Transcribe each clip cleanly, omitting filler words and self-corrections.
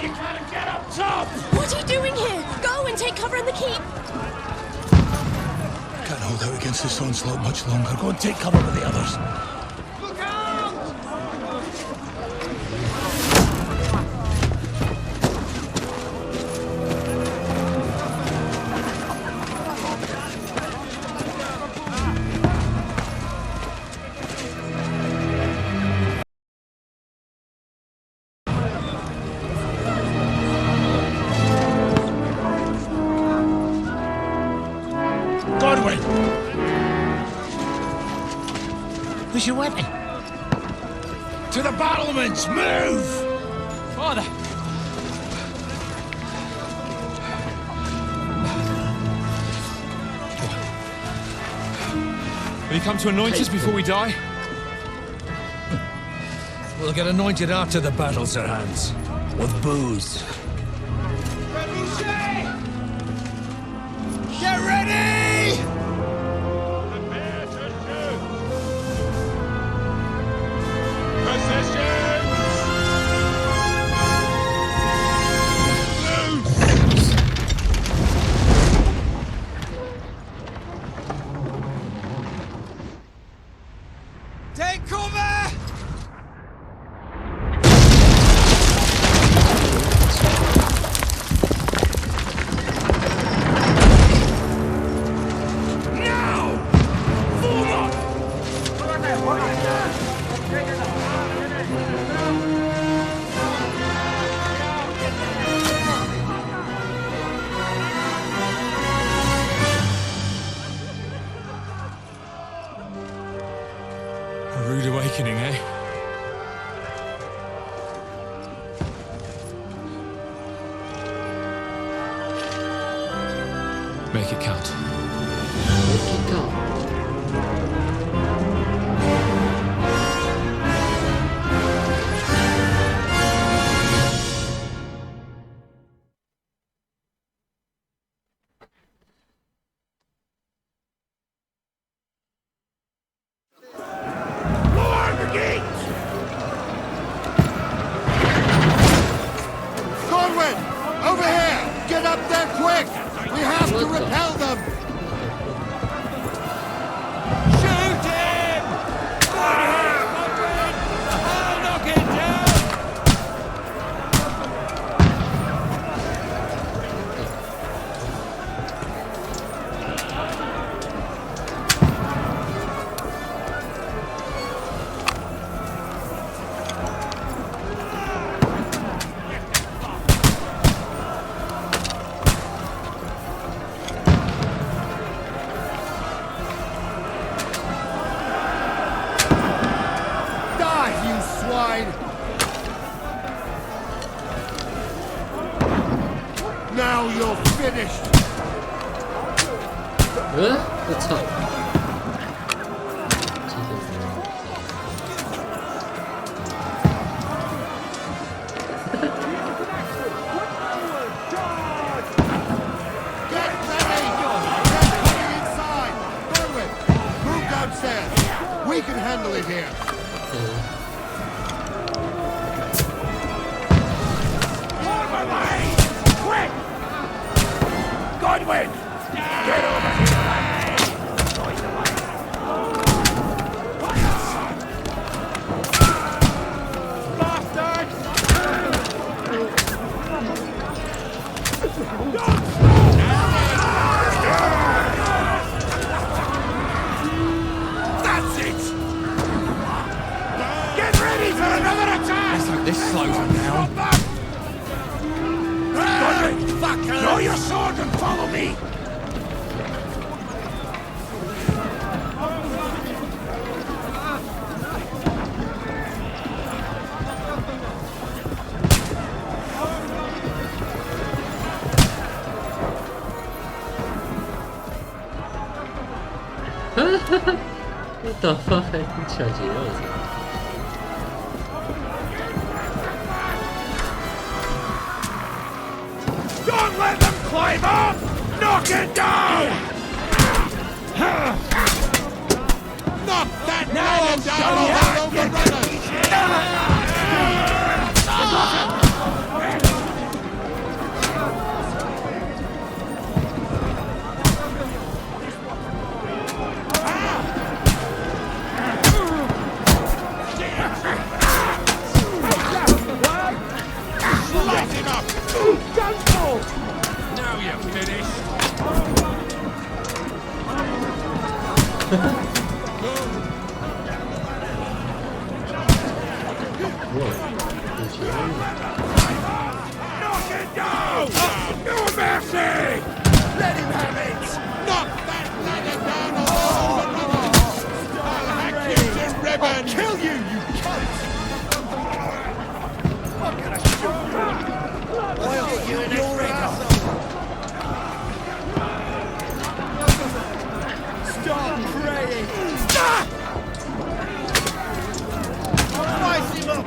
Get up top! What are you doing here? Go and take cover in the keep. Can't hold out against this onslaught much longer. Go and take cover with the others. Look out! Godwin! Where's your weapon? To the battlements! Move! Father! Will you come to anoint us before we die? We'll get anointed after the battle, Sir Hans. With booze. Get ready! Prepare to shoot! Positions! Loose! Take cover! A rude awakening, eh? Make it count. Lower the gate! Godwin! Over here! Get up there quick! We have to repel them! Shoot him! I'll knock him down! Die, you swine! Now you're finished! 그쵸. Get ready! Get coming inside! Godwin, move downstairs! We can handle it here! Form a line! Quick! Godwin! Get over here! That's it! Get ready for another attack! Let's hope this slows him down. Godwin! Draw your sword and follow me! What the fuck? I can charge you. Don't let them climb up! Knock it down! Knock that man down over the runners! Light him up! Now you're finished! Knock it down! No mercy! Let him have it! Knock that ladder down I'll hack you to ribbon! Kill you, you cunt! I'm gonna shoot you! I'll get you in your asshole! Stop praying! Stop! Slice him up!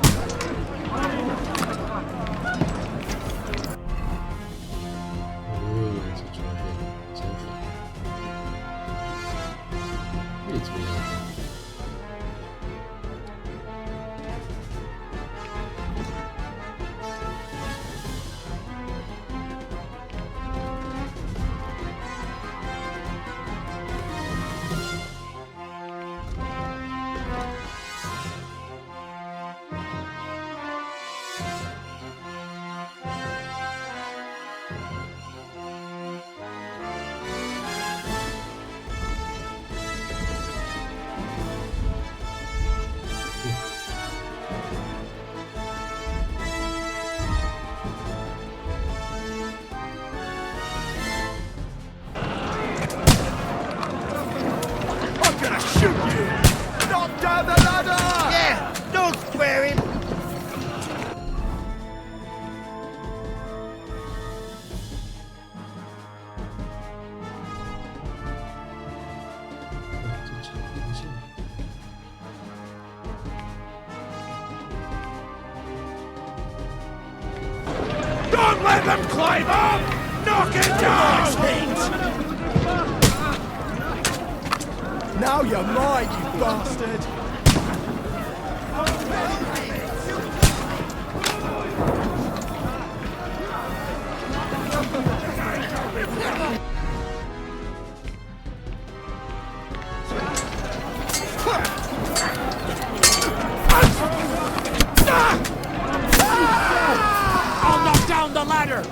Don't let them climb up! Knock it down! Now you're mine, you bastard! I'll knock down the ladder!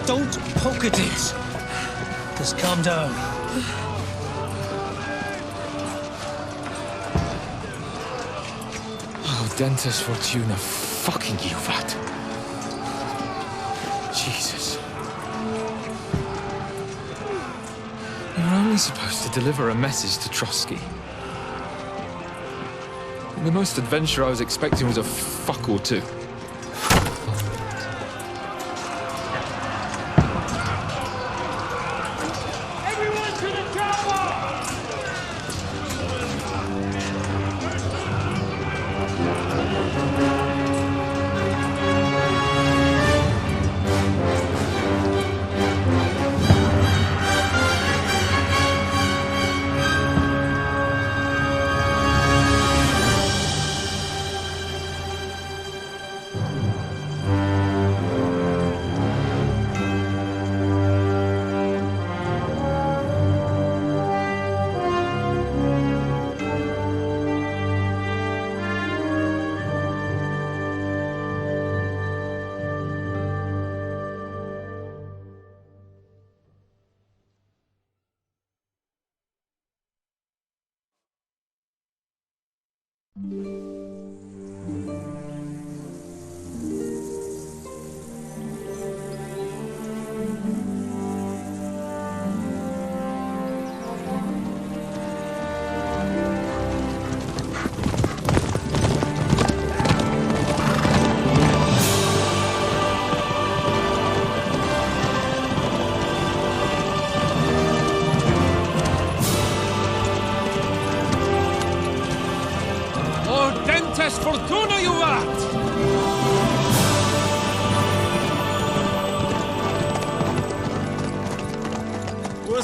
Don't poke at it. Just calm down. Oh, Dentes Fortuna, fucking you, that. Jesus. You're only supposed to deliver a message to Trotsky. And the most adventure I was expecting was a fuck or two.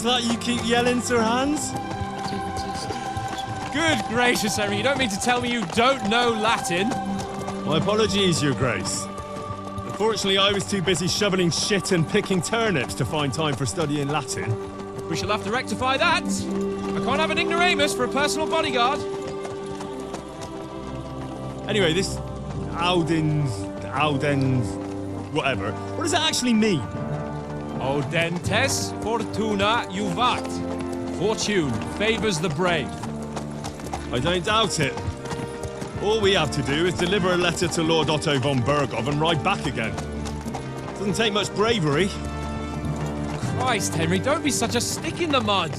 that you keep yelling, Sir Hans? Good gracious, Henry, you don't mean to tell me you don't know Latin? My apologies, Your Grace. Unfortunately, I was too busy shoveling shit and picking turnips to find time for studying Latin. We shall have to rectify that. I can't have an ignoramus for a personal bodyguard. Anyway, this Audens, whatever. What does it actually mean? Audentes fortuna juvat. Fortune favors the brave. I don't doubt it. All we have to do is deliver a letter to Lord Otto von Bergov and ride back again. Doesn't take much bravery. Christ, Henry, don't be such a stick in the mud.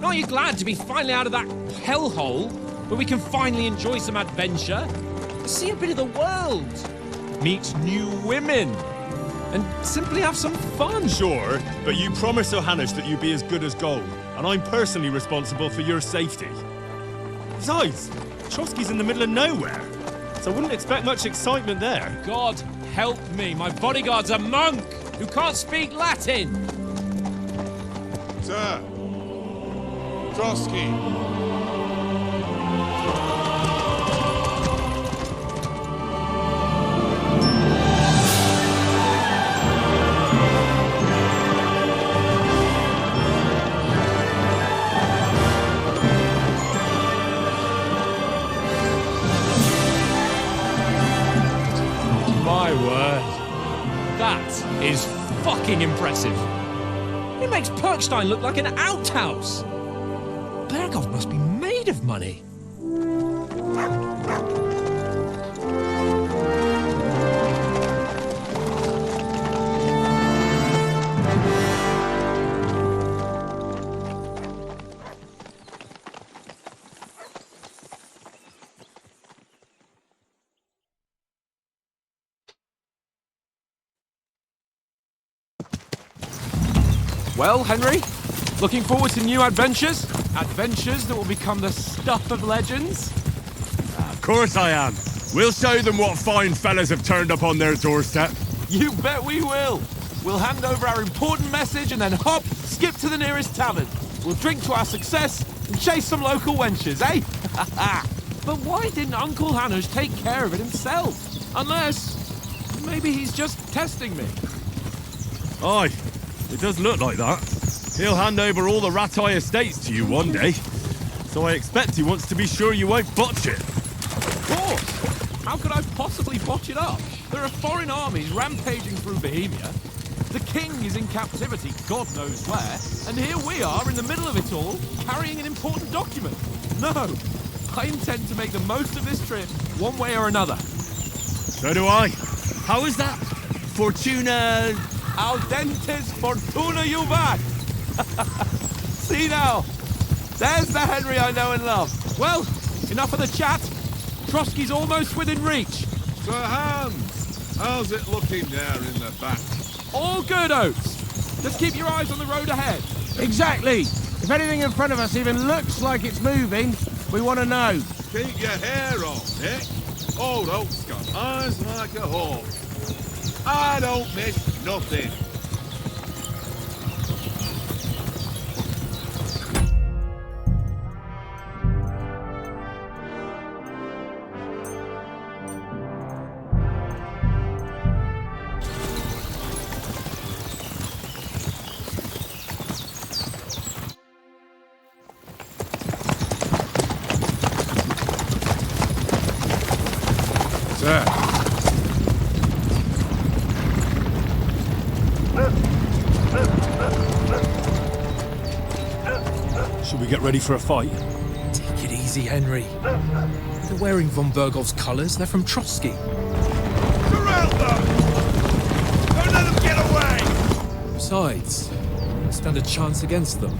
Aren't you glad to be finally out of that hellhole where we can finally enjoy some adventure? See a bit of the world. Meet new women. And simply have some fun. Sure, but you promised Johannes that you'd be as good as gold, and I'm personally responsible for your safety. Besides, Trotsky's in the middle of nowhere, so I wouldn't expect much excitement there. God help me, my bodyguard's a monk who can't speak Latin. Sir. Trotsky. My word. That is fucking impressive. It makes Perkstein look like an outhouse. Bergov must be made of money. Well, Henry, looking forward to new adventures? Adventures that will become the stuff of legends? Of course I am. We'll show them what fine fellas have turned up on their doorstep. You bet we will. We'll hand over our important message and then hop, skip to the nearest tavern. We'll drink to our success and chase some local wenches, eh? But why didn't Uncle Hanush take care of it himself? Unless, maybe he's just testing me. Aye, it does look like that. He'll hand over all the Ratai estates to you one day. So I expect he wants to be sure you won't botch it. Of course! How could I possibly botch it up? There are foreign armies rampaging through Bohemia. The king is in captivity, God knows where, and here we are in the middle of it all, carrying an important document. No, I intend to make the most of this trip, one way or another. So do I. How is that? Fortuna... Audentes fortuna juvat! See now, there's the Henry I know and love. Well, enough of the chat. Trotsky's almost within reach. Sir Hans, how's it looking there in the back? All good, Oates. Just keep your eyes on the road ahead. Exactly. If anything in front of us even looks like it's moving, we want to know. Keep your hair on, Nick. Old Oak's got eyes like a hawk. I don't miss nothing. Sir. Should we get ready for a fight? Take it easy, Henry. They're wearing von Bergov's colours. They're from Trotsky. Surround them! Don't let them get away! Besides, we stand a chance against them.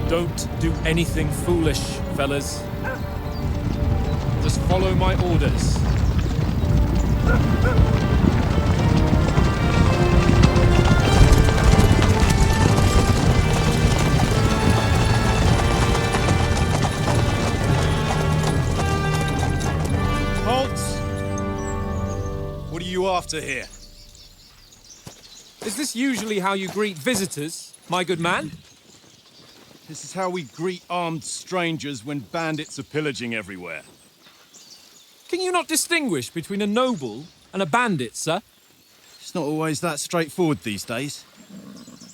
Don't do anything foolish, fellas. Just follow my orders. What are you after here? Is this usually how you greet visitors, my good man? This is how we greet armed strangers when bandits are pillaging everywhere. Can you not distinguish between a noble and a bandit, sir? It's not always that straightforward these days.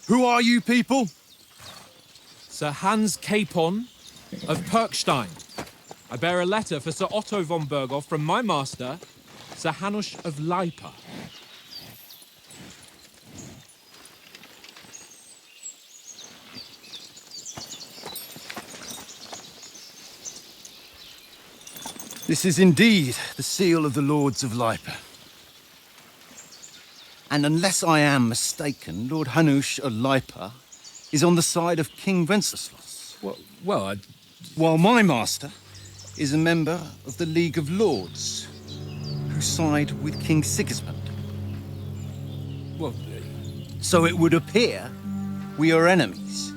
Who are you people? Sir Hans Capon of Perkstein. I bear a letter for Sir Otto von Berghoff from my master, Sir Hanush of Leipa. This is indeed the seal of the Lords of Leipa. And unless I am mistaken, Lord Hanush of Leipa is on the side of King Wenceslas. While my master is a member of the League of Lords, who side with King Sigismund. So it would appear we are enemies.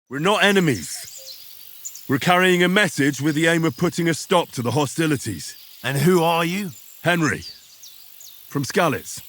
We're not enemies. We're carrying a message with the aim of putting a stop to the hostilities. And who are you? Henry, from Skalitz.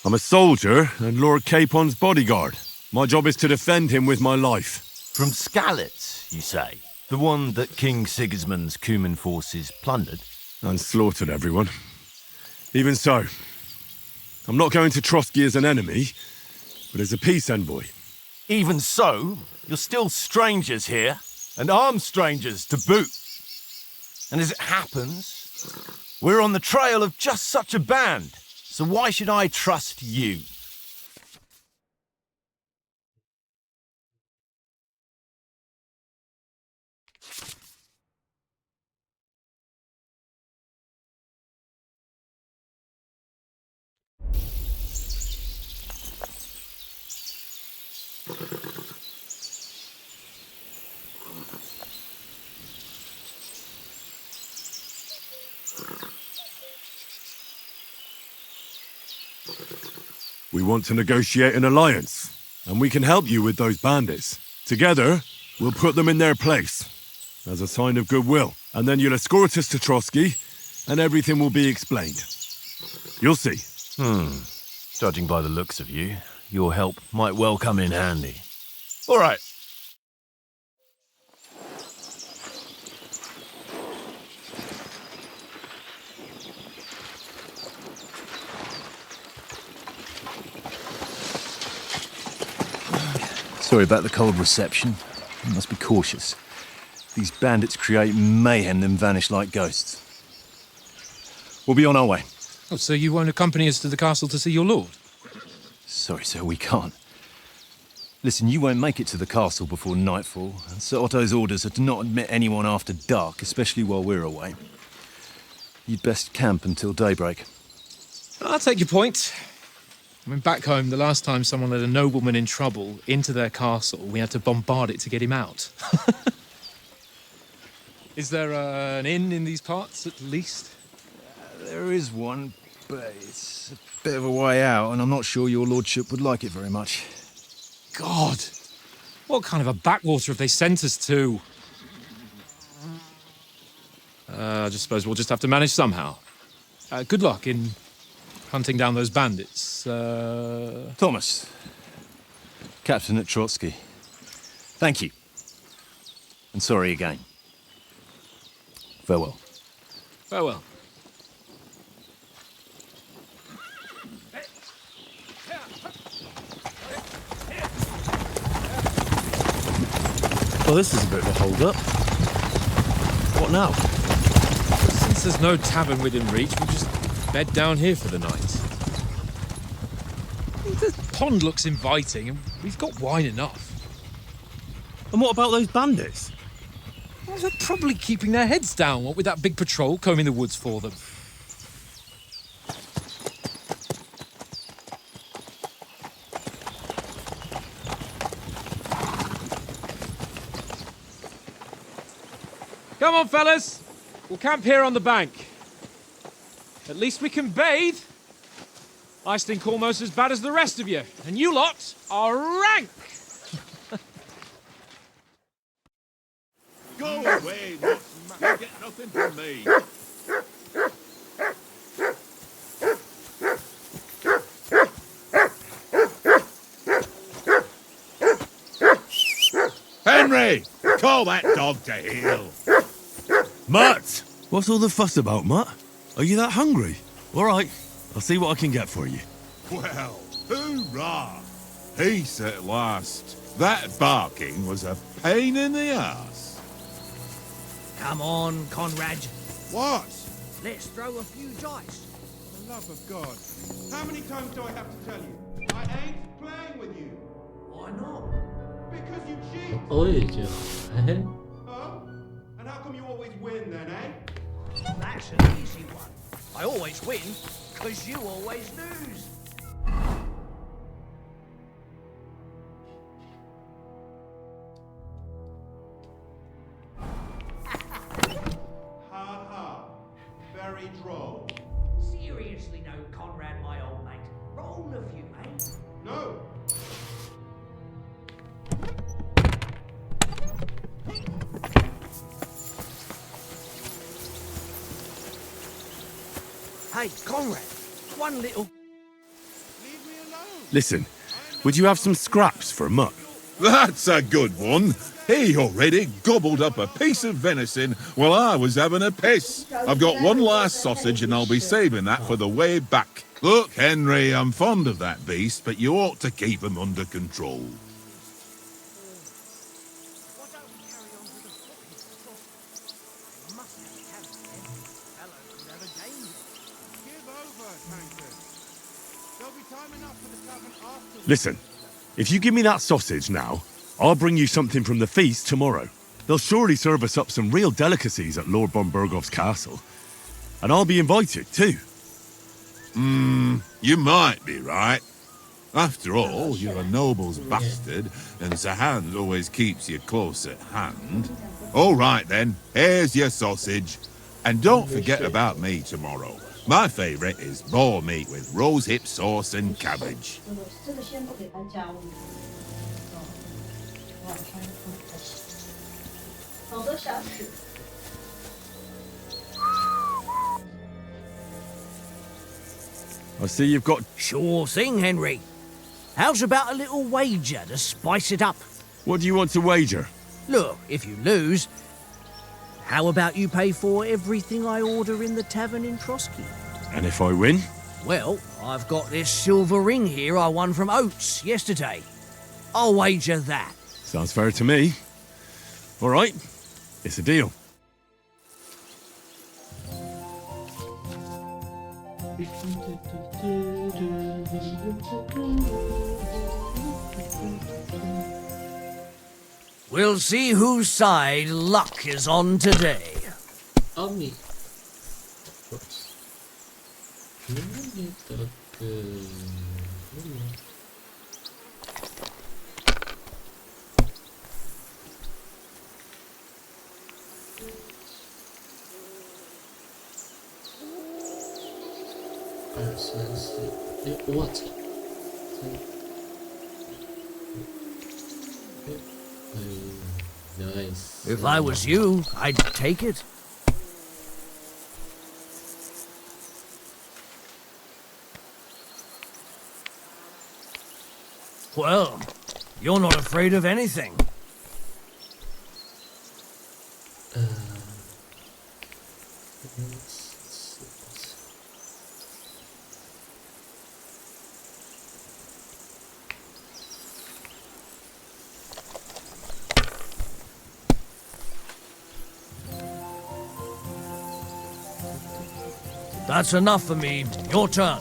I'm a soldier and Lord Capon's bodyguard. My job is to defend him with my life. From Skalitz, you say? The one that King Sigismund's Cuman forces plundered? And slaughtered everyone. Even so, I'm not going to Trotsky as an enemy, but as a peace envoy. Even so, you're still strangers here, and armed strangers to boot. And as it happens, we're on the trail of just such a band. So why should I trust you? We want to negotiate an alliance, and we can help you with those bandits. Together, we'll put them in their place, as a sign of goodwill. And then you'll escort us to Trotsky, and everything will be explained. You'll see. Judging by the looks of you, your help might well come in handy. All right. Sorry about the cold reception. You must be cautious. These bandits create mayhem then vanish like ghosts. We'll be on our way. Oh, so you won't accompany us to the castle to see your lord? Sorry, sir, we can't. Listen, you won't make it to the castle before nightfall, and Sir Otto's orders are to not admit anyone after dark, especially while we're away. You'd best camp until daybreak. I'll take your point. I mean, back home, the last time someone let a nobleman in trouble into their castle, we had to bombard it to get him out. Is there an inn in these parts, at least? There is one, but it's a bit of a way out, and I'm not sure your lordship would like it very much. God! What kind of a backwater have they sent us to? I just suppose we'll just have to manage somehow. Good luck in hunting down those bandits. Thomas, Captain at Trotsky. Thank you. And sorry again. Farewell. Farewell. Well, this is a bit of a hold-up. What now? Since there's no tavern within reach, we'll just bed down here for the night. The pond looks inviting, and we've got wine enough. And what about those bandits? Well, they're probably keeping their heads down, what with that big patrol combing the woods for them. Come on, fellas. We'll camp here on the bank. At least we can bathe. I stink almost as bad as the rest of you, and you lot are rank. Go away, nuts. You get nothing from me. Henry, call that dog to heel. Mutt! What's all the fuss about, Mutt? Are you that hungry? All right, I'll see what I can get for you. Well, hoorah! Peace at last. That barking was a pain in the ass. Come on, Conrad. What? Let's throw a few dice. For the love of God. How many times do I have to tell you? I ain't playing with you. Why not? Because you cheat. Oye, Huh? And how come you always win then, eh? That's an easy one. I always win, because you always lose. Ha ha. Very droll. Seriously no, Conrad, my old mate. Roll a few, mate. No. Hey, Conrad, one little... Leave me alone. Listen, would you have some scraps for Mutt? That's a good one. He already gobbled up a piece of venison while I was having a piss. I've got one last sausage and I'll be saving that for the way back. Look, Henry, I'm fond of that beast, but you ought to keep him under control. Listen, if you give me that sausage now, I'll bring you something from the feast tomorrow. They'll surely serve us up some real delicacies at Lord von Bergov's castle. And I'll be invited, too. You might be right. After all, you're a noble's bastard, and Sir Hans always keeps you close at hand. All right, then, here's your sausage. And don't forget about me tomorrow. My favourite is boar meat with rosehip sauce and cabbage. I see you've got... Sure thing, Henry. How's about a little wager to spice it up? What do you want to wager? Look, if you lose, how about you pay for everything I order in the tavern in Trotsky? And if I win? Well, I've got this silver ring here I won from Oates yesterday. I'll wager that. Sounds fair to me. All right, it's a deal. We'll see whose side luck is on today. Ami. What? Nice. If I was you, I'd take it. Well, you're not afraid of anything. That's enough for me. Your turn.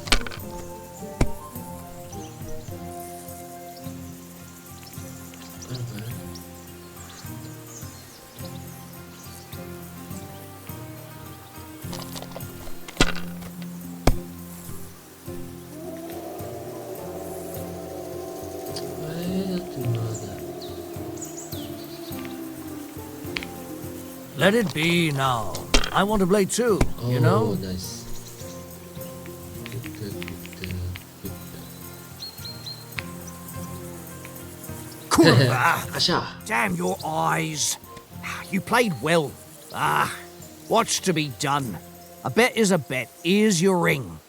Let it be now. I want to play too, you know? Nice. Kurva! Damn your eyes. You played well. What's to be done? A bet is a bet. Here's your ring.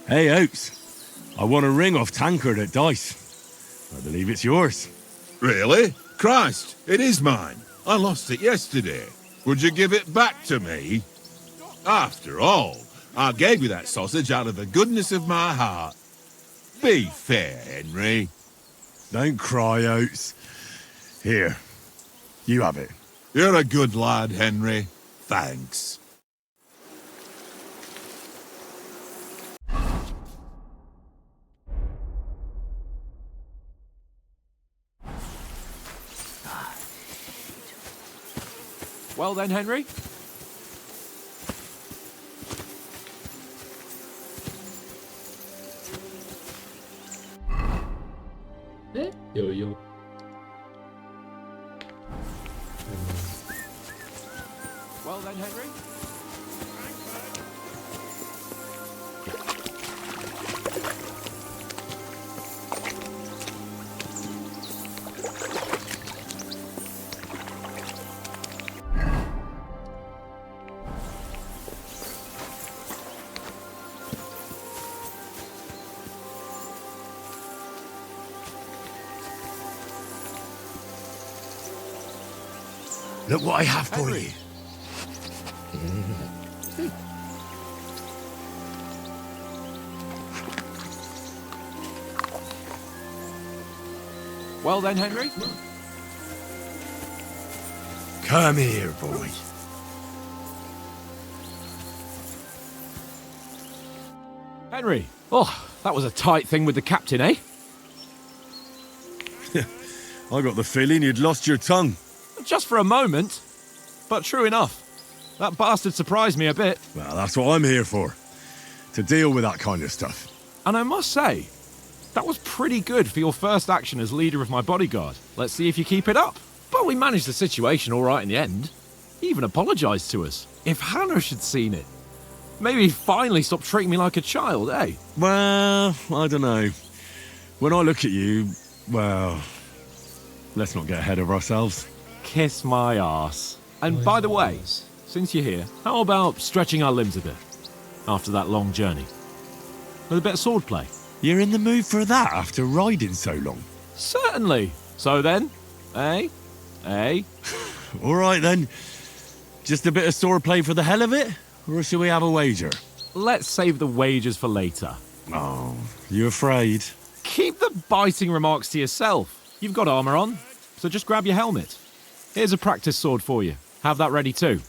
Hey, Oaks. I won a ring off Tankard at Dice. I believe it's yours. Really? Christ, it is mine. I lost it yesterday. Would you give it back to me? After all, I gave you that sausage out of the goodness of my heart. Be fair, Henry. Don't cry, Oats. Here, you have it. You're a good lad, Henry. Thanks. Well then, Henry? Yo. Well then, Henry? Look what I have for you. Well then, Henry? Come here, boy. Henry! Oh, that was a tight thing with the captain, eh? I got the feeling you'd lost your tongue. Just for a moment. But true enough. That bastard surprised me a bit. Well, that's what I'm here for. To deal with that kind of stuff. And I must say, that was pretty good for your first action as leader of my bodyguard. Let's see if you keep it up. But we managed the situation all right in the end. He even apologised to us. If Hanush had seen it, maybe he'd finally stop treating me like a child, eh? Well, I don't know. When I look at you, well, let's not get ahead of ourselves. Kiss my arse. And by the way, since you're here, how about stretching our limbs a bit after that long journey? With a bit of swordplay. You're in the mood for that after riding so long? Certainly. So then, eh? All right then. Just a bit of swordplay for the hell of it? Or shall we have a wager? Let's save the wagers for later. Oh, you afraid? Keep the biting remarks to yourself. You've got armour on, so just grab your helmet. Here's a practice sword for you. Have that ready too.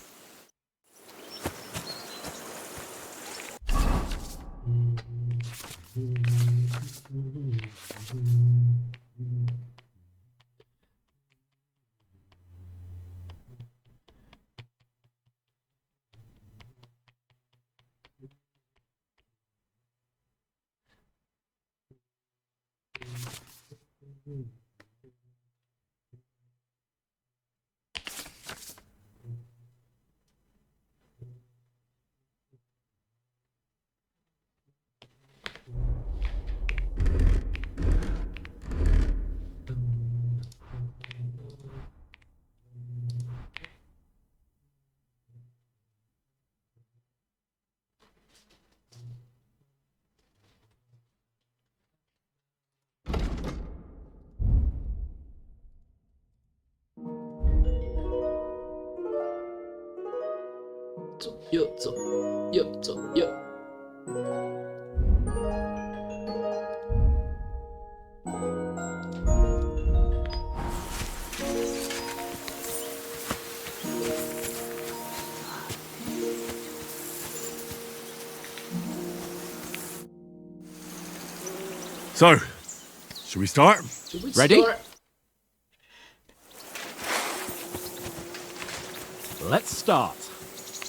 Yo. So, should we start? Ready? Let's start.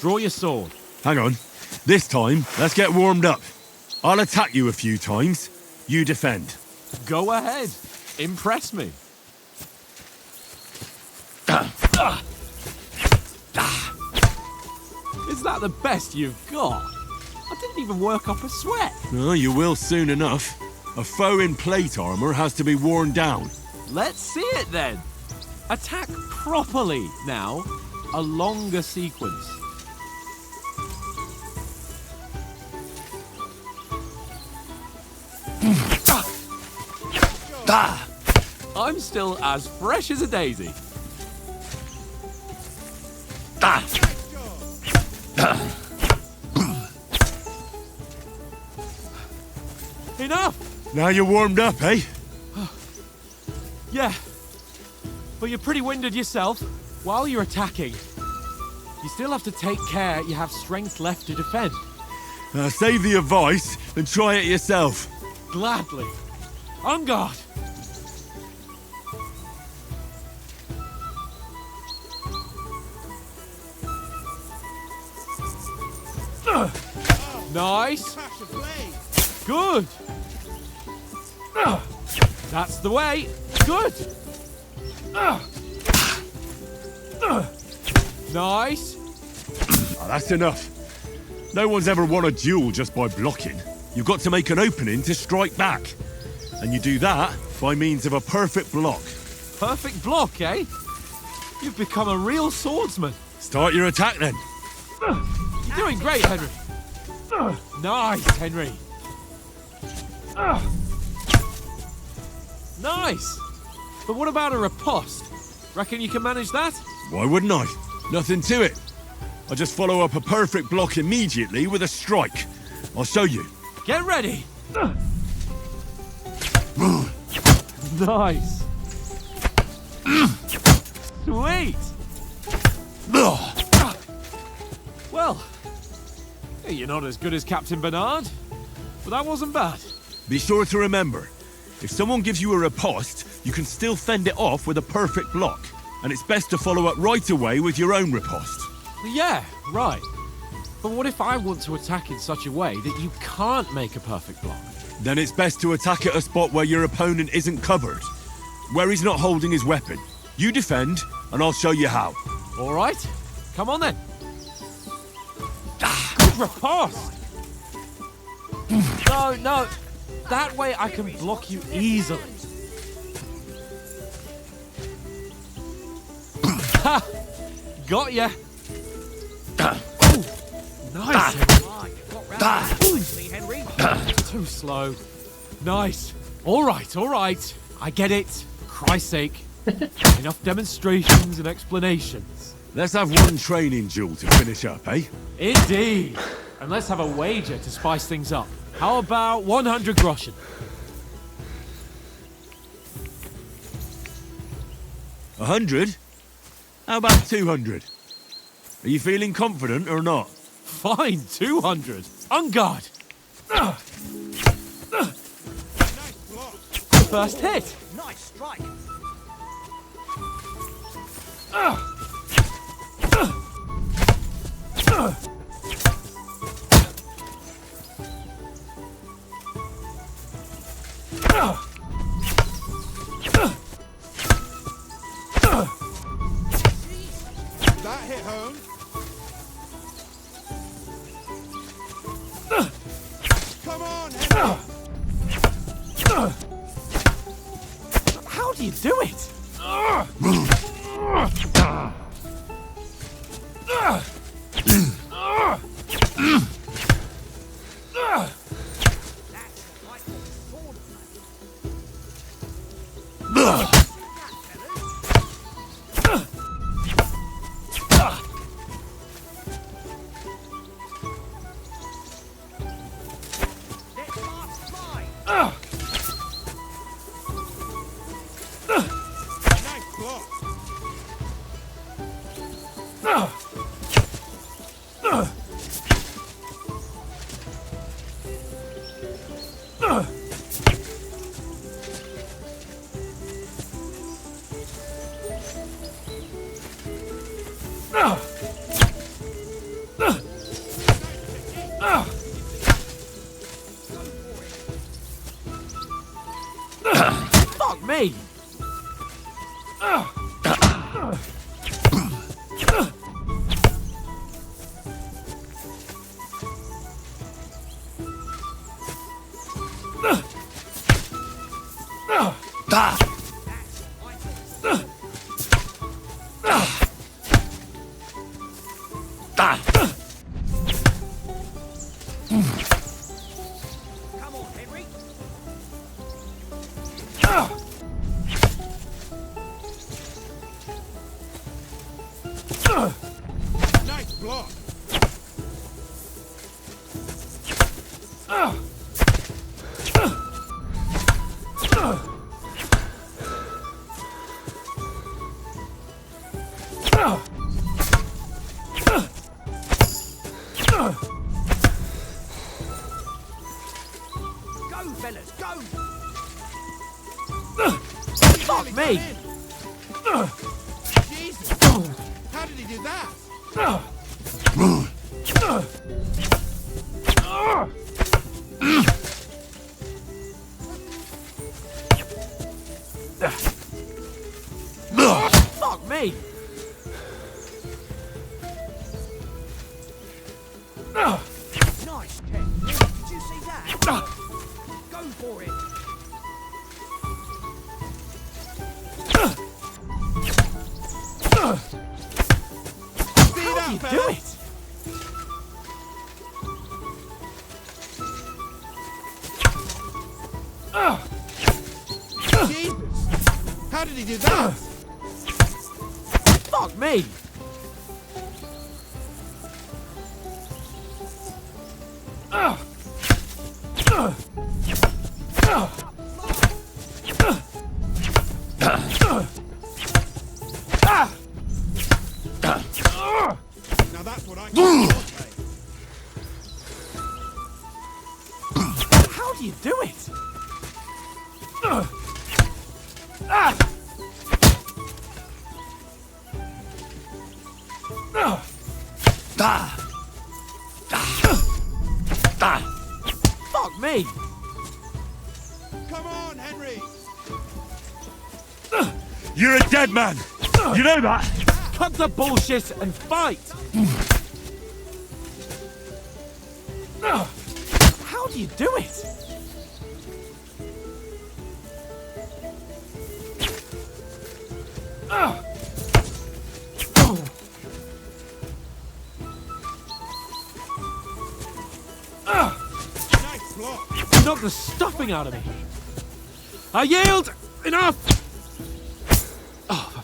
Draw your sword. Hang on. This time, let's get warmed up. I'll attack you a few times. You defend. Go ahead. Impress me. Is that the best you've got? I didn't even work up a sweat. Oh, you will soon enough. A foe in plate armor has to be worn down. Let's see it then. Attack properly now. A longer sequence. I'm still as fresh as a daisy. Enough! Now you're warmed up, eh? Yeah. But you're pretty winded yourself. While you're attacking, you still have to take care you have strength left to defend. Save the advice and try it yourself. Gladly. On guard. Nice. Good. That's the way. Good. Nice. Oh, that's enough. No one's ever won a duel just by blocking. You've got to make an opening to strike back. And you do that by means of a perfect block. Perfect block, eh? You've become a real swordsman. Start your attack then. You're doing great, Henry. Nice, Henry. Nice. But what about a riposte? Reckon you can manage that? Why wouldn't I? Nothing to it. I just follow up a perfect block immediately with a strike. I'll show you. Get ready. Nice. Sweet. Well, you're not as good as Captain Bernard, but that wasn't bad. Be sure to remember, if someone gives you a riposte, you can still fend it off with a perfect block. And it's best to follow up right away with your own riposte. Yeah, right. But what if I want to attack in such a way that you can't make a perfect block? Then it's best to attack at a spot where your opponent isn't covered, where he's not holding his weapon. You defend, and I'll show you how. All right, come on then. Good riposte. No, that way I can block you easily. Ha! Got ya. Nice. Henry. Too slow. Nice. All right. I get it. For Christ's sake. Enough demonstrations and explanations. Let's have one training duel to finish up, eh? Indeed. And let's have a wager to spice things up. How about 100 groschen? 100? How about 200? Are you feeling confident or not? Fine, 200. On guard. First hit. Nice strike. That hit home. Come on, Henry. How do you do it? Come on, Henry. Nice block. Go, fellas, go! Fuck me! Jesus! How did he do that? Fuck me! Nice, Ken. Did you see that? Go for it. How do you do it? Jesus! How did he do that? Fuck me! Now that's what I call How do you do it? Fuck me! Come on, Henry! You're a dead man! You know that? Cut the bullshit and fight! How do you do it? Nice block! Knock the stuffing out of me! I yield! Enough! Oh, for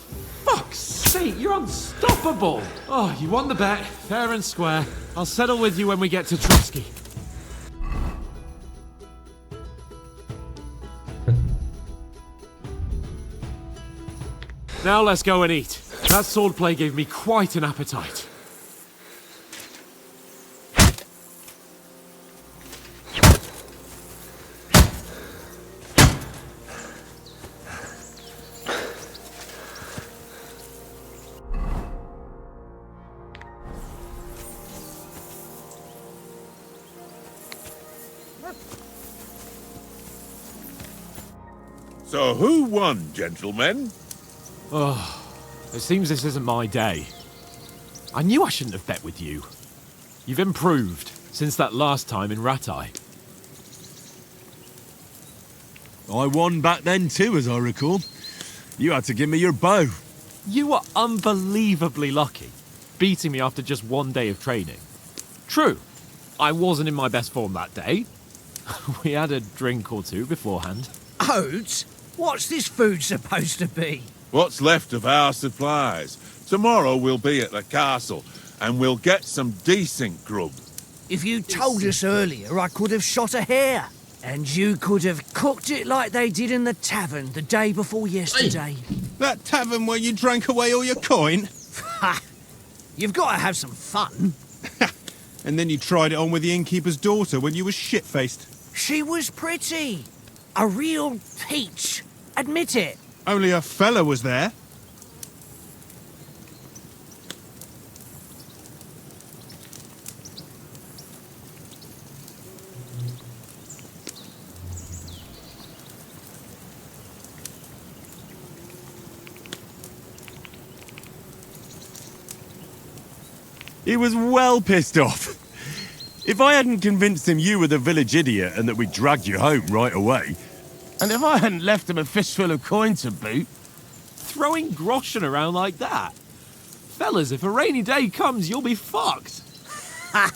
fuck's sake, you're unstoppable! Oh, you won the bet, fair and square. I'll settle with you when we get to Trotsky. Now let's go and eat. That swordplay gave me quite an appetite. So who won, gentlemen? Oh, it seems this isn't my day. I knew I shouldn't have bet with you. You've improved since that last time in Ratai. I won back then too, as I recall. You had to give me your bow. You were unbelievably lucky, beating me after just one day of training. True, I wasn't in my best form that day. We had a drink or two beforehand. Oates? What's this food supposed to be? What's left of our supplies. Tomorrow we'll be at the castle, and we'll get some decent grub. If you told us earlier, I could have shot a hare. And you could have cooked it like they did in the tavern the day before yesterday. That tavern where you drank away all your coin? Ha! You've got to have some fun. And then you tried it on with the innkeeper's daughter when you were shit-faced. She was pretty. A real peach. Admit it. Only a fella was there. He was well pissed off. If I hadn't convinced him you were the village idiot and that we dragged you home right away... And if I hadn't left him a fistful of coin to boot... Throwing groschen around like that? Fellas, if a rainy day comes, you'll be fucked. Ha!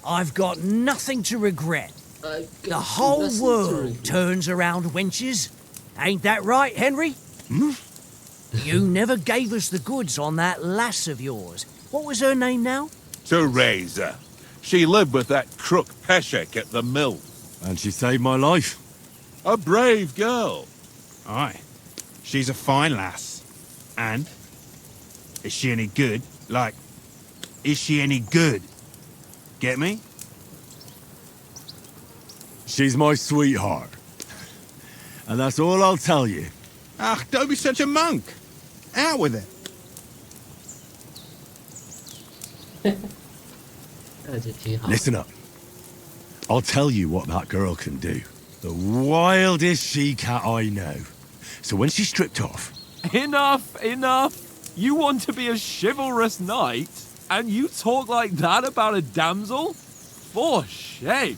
I've got nothing to regret. The whole world turns around wenches. Ain't that right, Henry? Hmm? You never gave us the goods on that lass of yours. What was her name now? Teresa. She lived with that crook Peshek at the mill. And she saved my life. A brave girl. Aye. She's a fine lass. And? Is she any good? Like, is she any good? Get me? She's my sweetheart. And that's all I'll tell you. Ah, don't be such a monk. Out with it. Listen up. I'll tell you what that girl can do. The wildest she-cat I know. So when she's stripped off... Enough, enough. You want to be a chivalrous knight, and you talk like that about a damsel? For shame.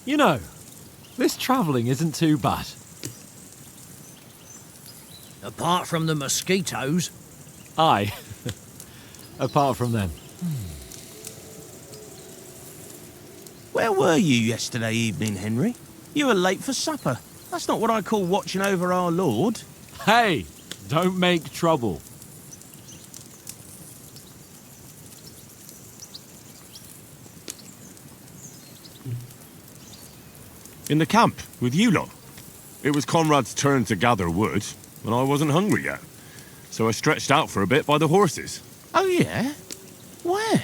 You know, this travelling isn't too bad. Apart from the mosquitoes. Aye. Apart from them. Where were you yesterday evening, Henry? You were late for supper. That's not what I call watching over our Lord. Hey, don't make trouble. In the camp, with you lot. It was Conrad's turn to gather wood, and I wasn't hungry yet. So I stretched out for a bit by the horses. Oh, yeah? Where?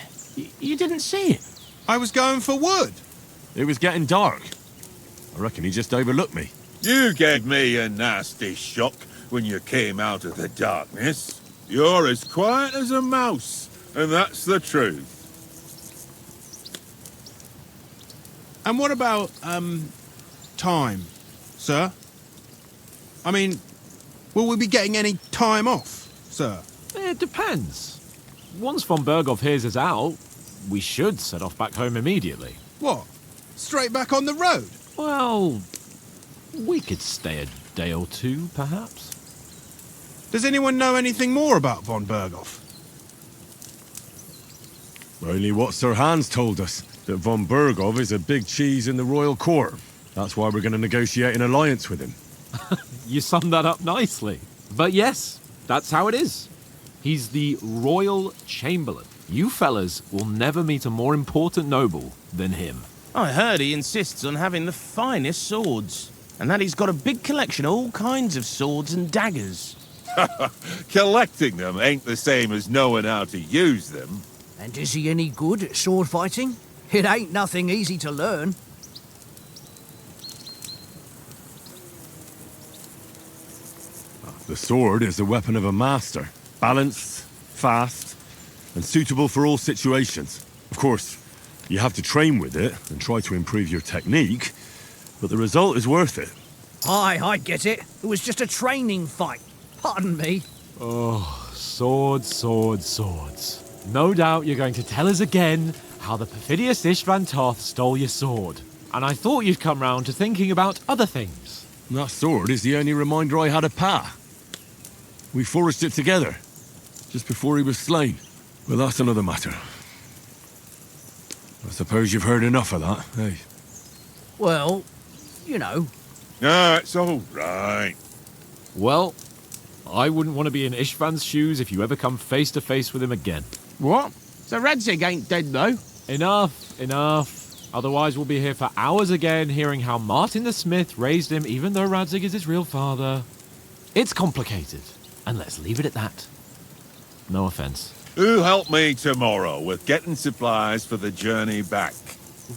You didn't see it? I was going for wood. It was getting dark. I reckon he just overlooked me. You gave me a nasty shock when you came out of the darkness. You're as quiet as a mouse, and that's the truth. And what about, time, sir? I mean, will we be getting any time off, sir? It depends. Once von Berghoff hears us out, we should set off back home immediately. What? Straight back on the road? Well, we could stay a day or two, perhaps. Does anyone know anything more about von Berghoff? Only what Sir Hans told us, that von Berghoff is a big cheese in the royal court. That's why we're going to negotiate an alliance with him. You summed that up nicely. But yes, that's how it is. He's the royal chamberlain. You fellas will never meet a more important noble than him. I heard he insists on having the finest swords, and that he's got a big collection of all kinds of swords and daggers. Collecting them ain't the same as knowing how to use them. And is he any good at sword fighting? It ain't nothing easy to learn. The sword is the weapon of a master. Balanced, fast, and suitable for all situations. Of course, you have to train with it and try to improve your technique, but the result is worth it. Aye, I get it. It was just a training fight. Pardon me. Oh, swords, swords, swords. No doubt you're going to tell us again how the perfidious Istvan Toth stole your sword. And I thought you'd come round to thinking about other things. That sword is the only reminder I had of Pa. We forged it together, just before he was slain. But that's another matter. I suppose you've heard enough of that, eh? Well, you know. No, it's all right. Well, I wouldn't want to be in Istvan's shoes if you ever come face to face with him again. What? So Radzig ain't dead, though? Enough, enough. Otherwise we'll be here for hours again hearing how Martin the Smith raised him even though Radzig is his real father. It's complicated, and let's leave it at that. No offence. Who'll help me tomorrow with getting supplies for the journey back?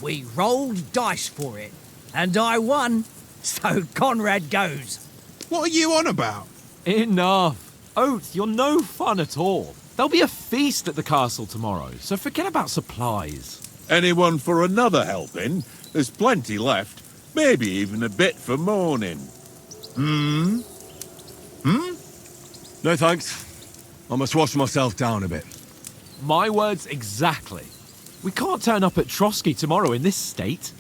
We rolled dice for it, and I won, so Conrad goes. What are you on about? Enough. Oath, you're no fun at all. There'll be a feast at the castle tomorrow, so forget about supplies. Anyone for another helping? There's plenty left. Maybe even a bit for morning. Hmm? No thanks. I must wash myself down a bit. My words exactly. We can't turn up at Trotsky tomorrow in this state.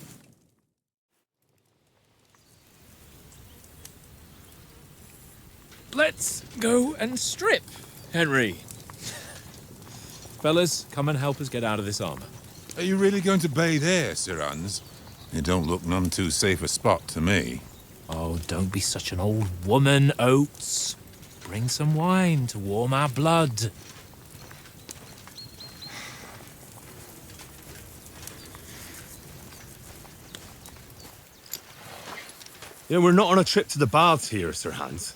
let's go and strip, Henry. Fellas, come and help us get out of this armor. Are you really going to bathe here, Sir Hans? It don't look none too safe a spot to me. Oh, don't be such an old woman, Oates. Bring some wine to warm our blood. You know, we're not on a trip to the baths here, Sir Hans.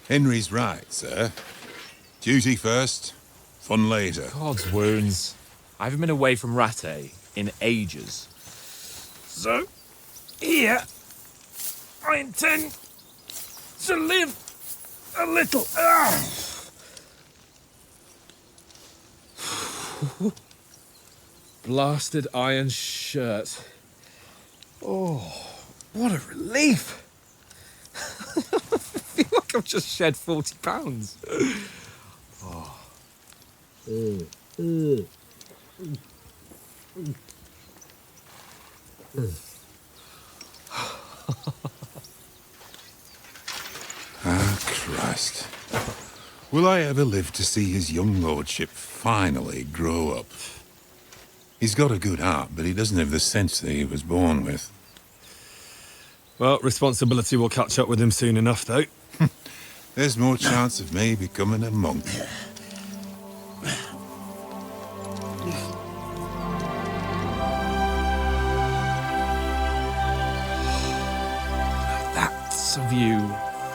Henry's right, sir. Duty first, fun later. God's wounds. I haven't been away from Rattay in ages. So, here, I intend to live a little. Blasted iron shirt. Oh, what a relief. I feel like I've just shed 40 pounds. Oh. Ah, Christ. Will I ever live to see his young lordship finally grow up? He's got a good heart, but he doesn't have the sense that he was born with. Well, responsibility will catch up with him soon enough, though. There's more chance of me becoming a monk. That's a view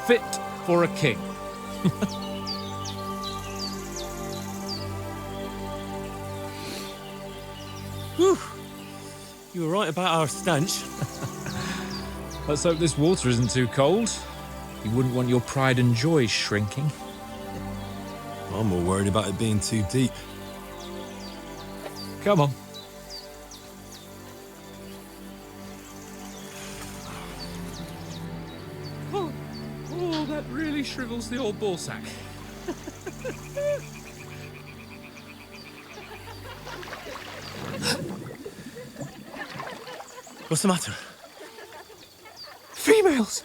fit for a king. Whew. You were right about our stench. Let's hope this water isn't too cold. You wouldn't want your pride and joy shrinking. I'm more worried about it being too deep. Come on. Oh, that really shrivels the old ball sack. What's the matter? Females!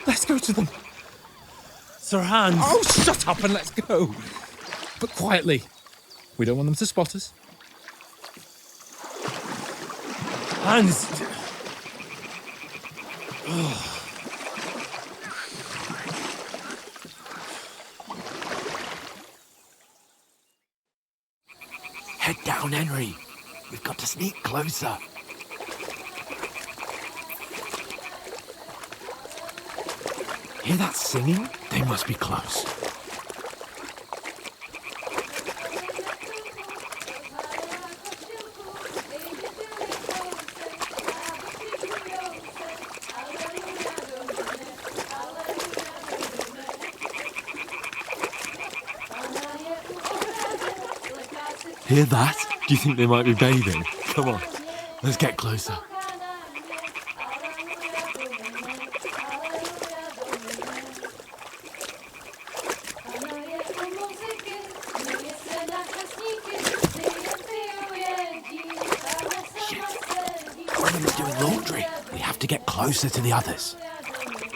Let's go to them. Sir Hans! Oh, shut up and let's go. But quietly. We don't want them to spot us. Hans! Head down, Henry. We've got to sneak closer. Hear that singing? They must be close. Hear that? Do you think they might be bathing? Come on, let's get closer. Doing laundry. We have to get closer to the others.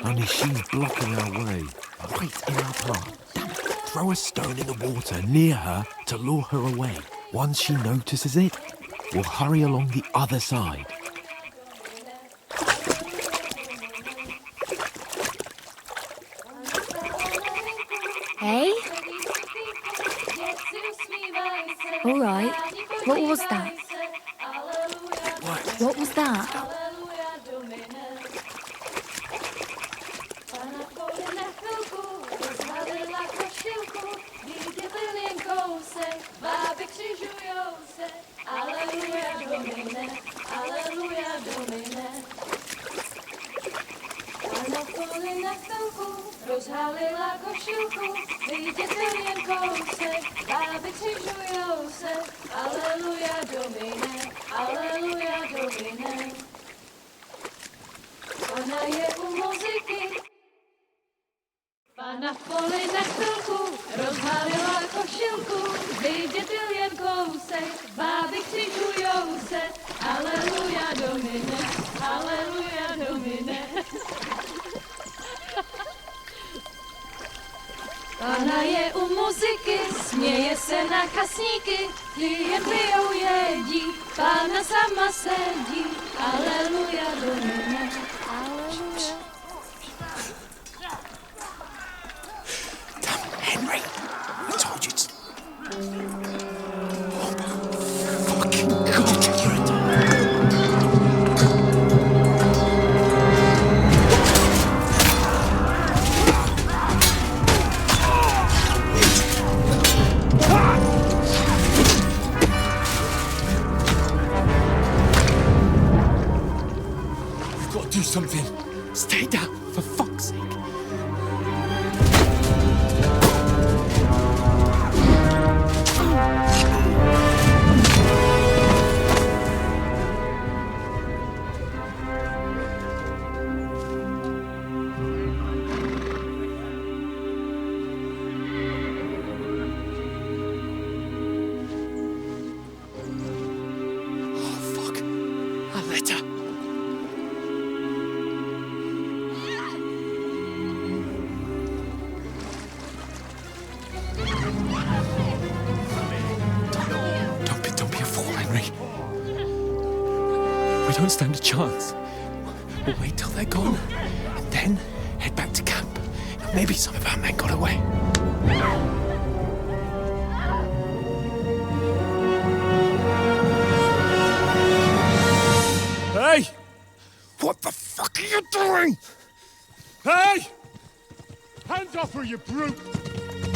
Only she's blocking our way. Right in our path. Damn it. Throw a stone in the water near her to lure her away. Once she notices it, we'll hurry along the other side. Hey? All right. What was that? What was that? Rozhalila košilku, vidíte jen kousek, bábek si žujou se, aleluja domine, aleluja domine. Ona je u muziky, pana v poli na chvilku, rozhalila košilku, vidíte jen kousek, bábek si žujou se, aleluja domine, aleluja domine. Pána je u muziky, směje se na kasníky, ty jen pijou jedí, Pána sama sedí, aleluja do nebe, aleluja. Damn, Henry! I told you to... Oh, fucking God, you're a... We've got to do something. Stay down, for fuck's sake. We don't stand a chance. We'll wait till they're gone, and then head back to camp. Maybe some of our men got away. Hey! What the fuck are you doing? Hey! Hands off her, you brute!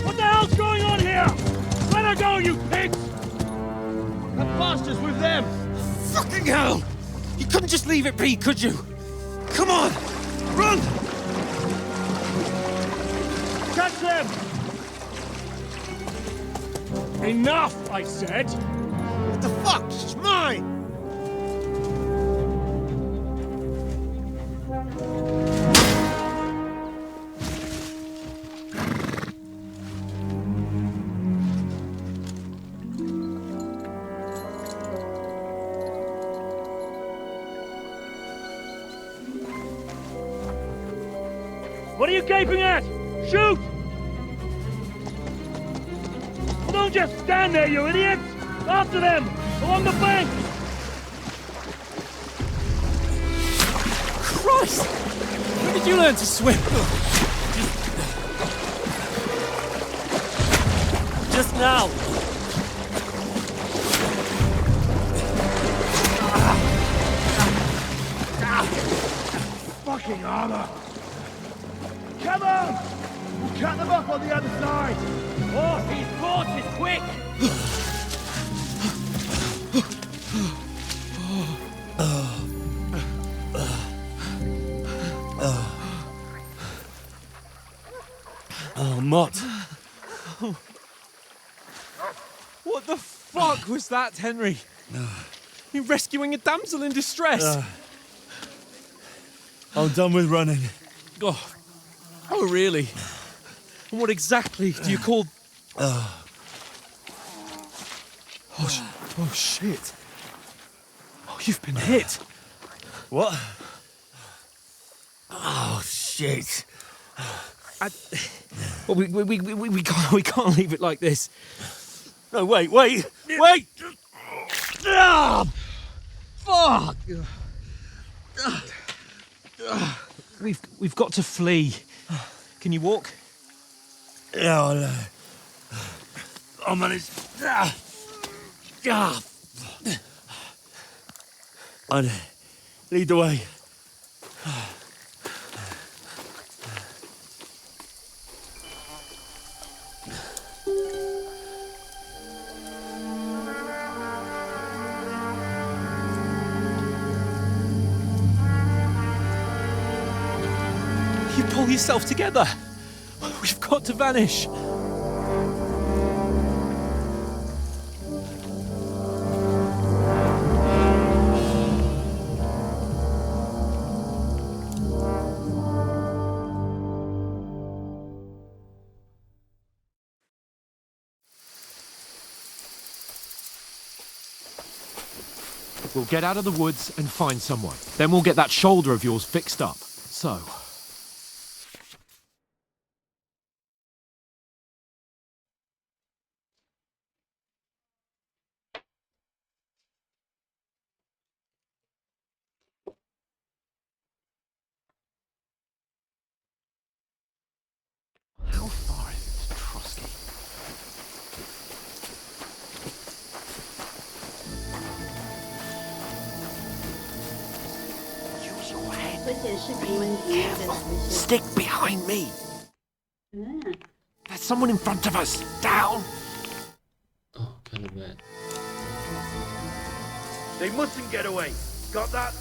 What the hell's going on here? Let her go, you pigs! That bastard's with them! Fucking hell! You couldn't just leave it be, could you? Come on! Run! Catch them! Enough, I said! What the fuck? It's mine! What are you gaping at? Shoot! Well, don't just stand there, you idiots! After them! Along the bank! Christ! When did you learn to swim? Just now! Fucking armor! Come on! We'll cut them off on the other side! Oh, these horses, quick! Oh, Mott. What the fuck was that, Henry? You rescuing a damsel in distress? I'm done with running. Oh, really? And what exactly do you call... Oh, shit. Oh, you've been hit. What? Oh, shit. Well, we can't leave it like this. No, wait! Ah, fuck! We've got to flee. Can you walk? Yeah, I'll manage. I'd lead the way. You pull yourself together. We've got to vanish. We'll get out of the woods and find someone. Then we'll get that shoulder of yours fixed up. So, Stick behind me. There's someone in front of us. Down. Oh, kind of bad. They mustn't get away. Got that?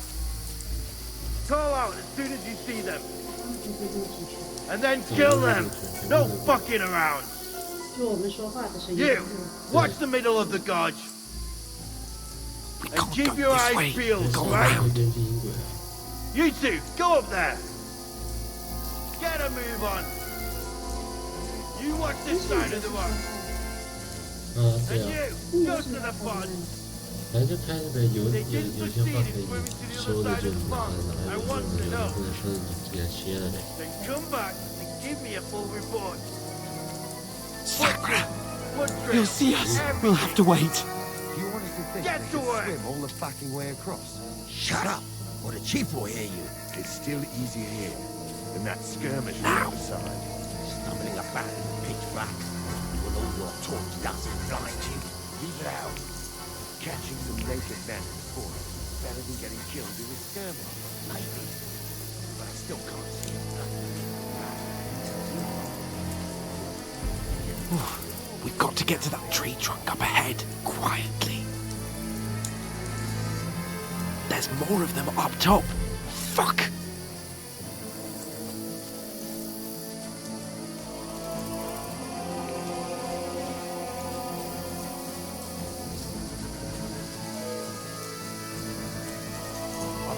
Call out as soon as you see them. And then kill them. No fucking around. You, watch the middle of the gorge. And keep your eyes peeled, right? You two, go up there. Get a move on. You watch this side of the rock. And you, go to the pond. 反正就看那边有些话可以收的就你看哪有不能收的你直接切了呗。 Then come back and give me a full report. Sakura, you'll see us. We'll have to wait. You want us to think Get we to can work. swim all the fucking way across? Shut up, or the chief will hear you. It's still easier here than that skirmish on the other side. Stumbling about in the pitch black. Well, all your talk doesn't blind you. Leave it out. Catching some naked men in the forest is better than getting killed in a skirmish. Maybe, but I still can't see it. We've got to get to that tree trunk up ahead, quietly. There's more of them up top. Fuck!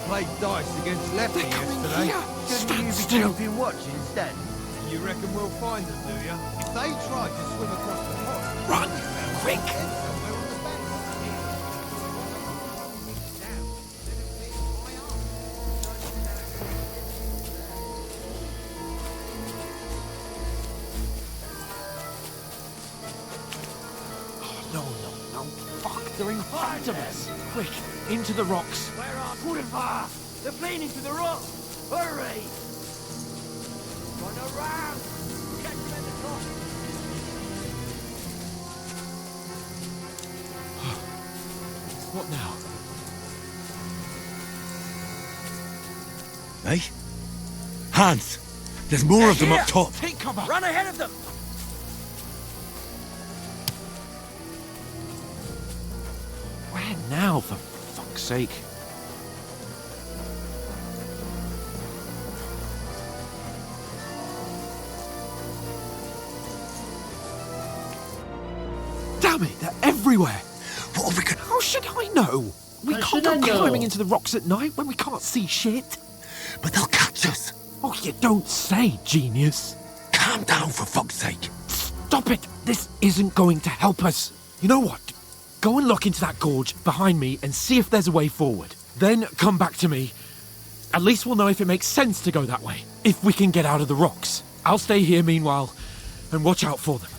Played dice against Lefty yesterday. Stand you still. be keeping watch instead? You reckon we'll find them, do you? If they try to swim across the pond... Run! Quick! No, fuck, they're in front of us. Quick, into the rocks. Where are Purifa? They're fleeing to the rock. Hurry! Run around! Catch them in the cross. What now? Hey? Hans! There's more of them up top. Take cover! Run ahead of them! Where now, for fuck's sake? Damn it, they're everywhere! What are we gonna... How should I know? We can't go climbing into the rocks at night when we can't see shit. But they'll catch us. Oh, you don't say, genius. Calm down, for fuck's sake. Stop it! This isn't going to help us. You know what? Go and look into that gorge behind me and see if there's a way forward. Then come back to me. At least we'll know if it makes sense to go that way. If we can get out of the rocks. I'll stay here meanwhile and watch out for them.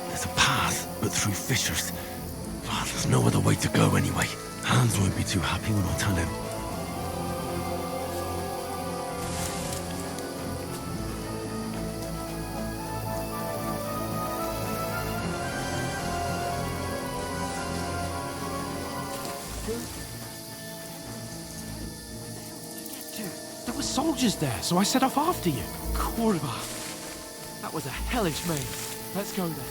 There's a path, but through fissures. Oh, there's no other way to go anyway. Hans won't be too happy when I tell him. There were soldiers there, so I set off after you. Kurva. That was a hellish maze. Let's go then.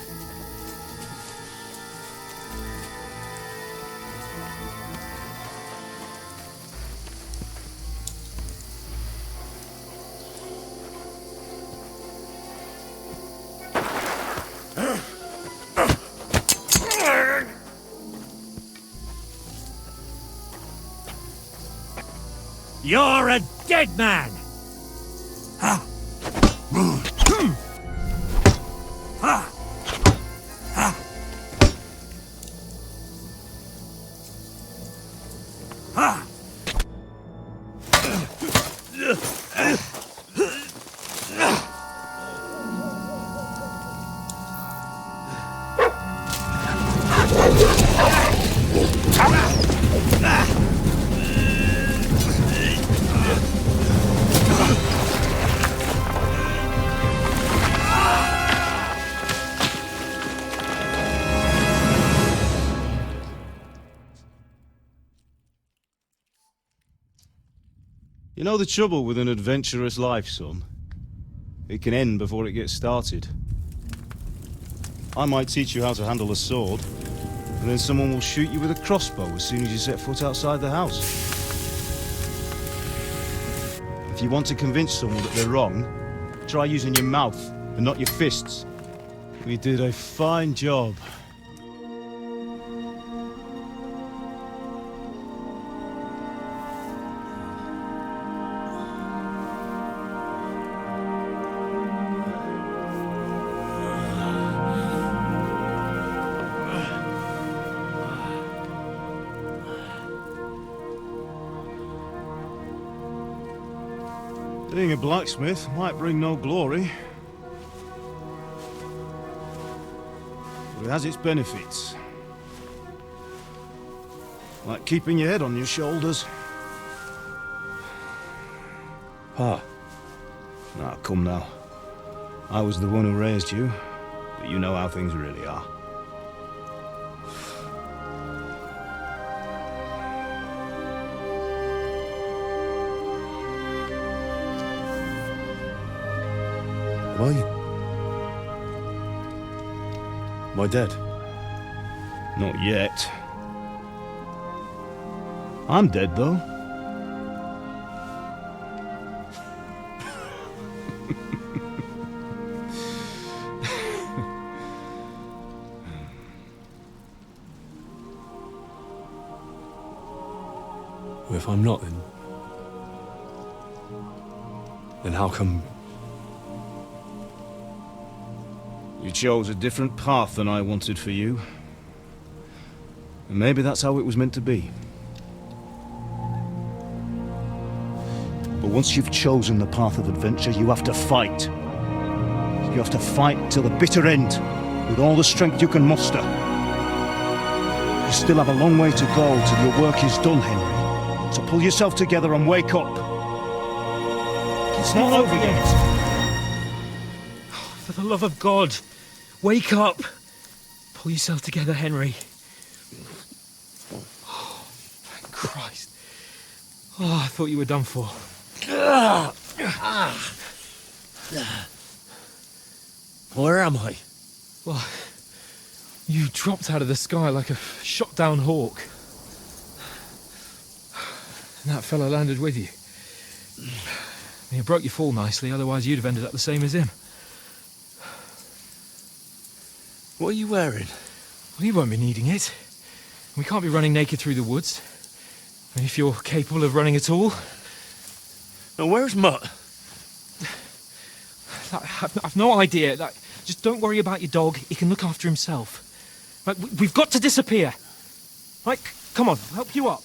You're a dead man! Ha! Ha! Ha! Ha! You know the trouble with an adventurous life, son? It can end before it gets started. I might teach you how to handle a sword, and then someone will shoot you with a crossbow as soon as you set foot outside the house. If you want to convince someone that they're wrong, try using your mouth and not your fists. We did a fine job. Being a blacksmith might bring no glory, but it has its benefits. Like keeping your head on your shoulders. Pa. Now, come now. I was the one who raised you, but you know how things really are. Am I dead? Not yet. I'm dead, though. Well, if I'm not, then how come... You chose a different path than I wanted for you. And maybe that's how it was meant to be. But once you've chosen the path of adventure, you have to fight. You have to fight till the bitter end, with all the strength you can muster. You still have a long way to go till your work is done, Henry. So pull yourself together and wake up. It's not over yet. For the love of God, wake up! Pull yourself together, Henry. Oh, thank Christ. Oh, I thought you were done for. Where am I? Well, you dropped out of the sky like a shot-down hawk. And that fella landed with you. You broke your fall nicely, otherwise you'd have ended up the same as him. What are you wearing? Well, you won't be needing it. We can't be running naked through the woods. I mean, if you're capable of running at all. Now, where's Mutt? I've no idea. Just don't worry about your dog. He can look after himself. We've got to disappear. Right, come on, I'll help you up.